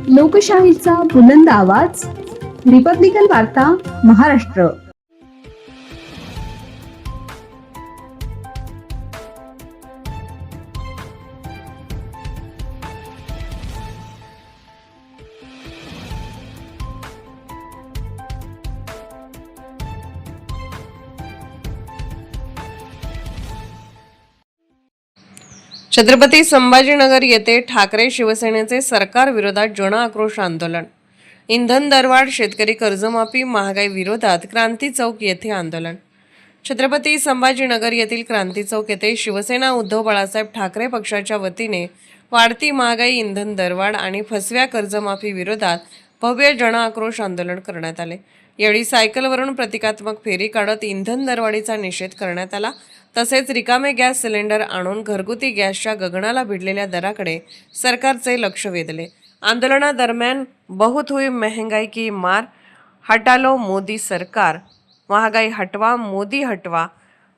लोकशाहीचा बुलंद आवाज, रिपब्लिकन वार्ता महाराष्ट्र. छत्रपती संभाजीनगर येथे ठाकरे शिवसेनेचे सरकार विरोधात जनआक्रोश आंदोलन. इंधन दरवाढ, शेतकरी कर्जमाफी, महागाई विरोधात क्रांती चौक येथे आंदोलन. छत्रपती संभाजीनगर येथील क्रांती चौक येथे शिवसेना उद्धव बाळासाहेब ठाकरे पक्षाच्या वतीने वाढती महागाई, इंधन दरवाढ आणि फसव्या कर्जमाफी विरोधात भव्य जनआक्रोश आंदोलन करण्यात आले. यावेळी सायकलवरून प्रतिकात्मक फेरी काढत इंधन दरवाढीचा निषेध करण्यात आला. तसेच रिकामे गॅस सिलेंडर आणून घरगुती गॅसच्या गगनाला भिडलेल्या दराकडे सरकारचे लक्ष वेधले. आंदोलनादरम्यान बहुत हुई महंगाई की मार, हटा लो मोदी सरकार, महागाई हटवा, मोदी हटवा,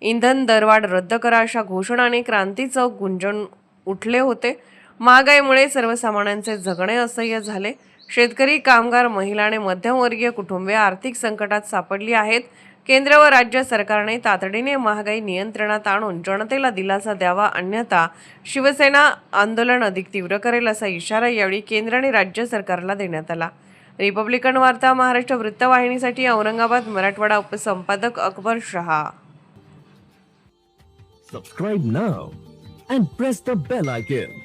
इंधन दरवाढ रद्द करा अशा घोषणाने क्रांती चौक गुंजून उठले होते. महागाईमुळे सर्वसामान्यांचे जगणे असह्य झाले. शेतकरी, कामगार, महिला आणि मध्यमवर्गीय कुटुंबे आर्थिक संकटात सापडली आहेत. केंद्र व राज्य सरकारने तातडीने महागाई नियंत्रणात आणून जनतेला दिलासा द्यावा, अन्यथा शिवसेना आंदोलन अधिक तीव्र करेल असा इशारा यावेळी केंद्र आणि राज्य सरकारला देण्यात आला. रिपब्लिकन वार्ता Maharashtra वृत्तवाहिनीसाठी Aurangabad Marathwada उपसंपादक Akbar Shah. Subscribe now and press the bell icon.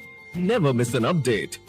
Never miss an update.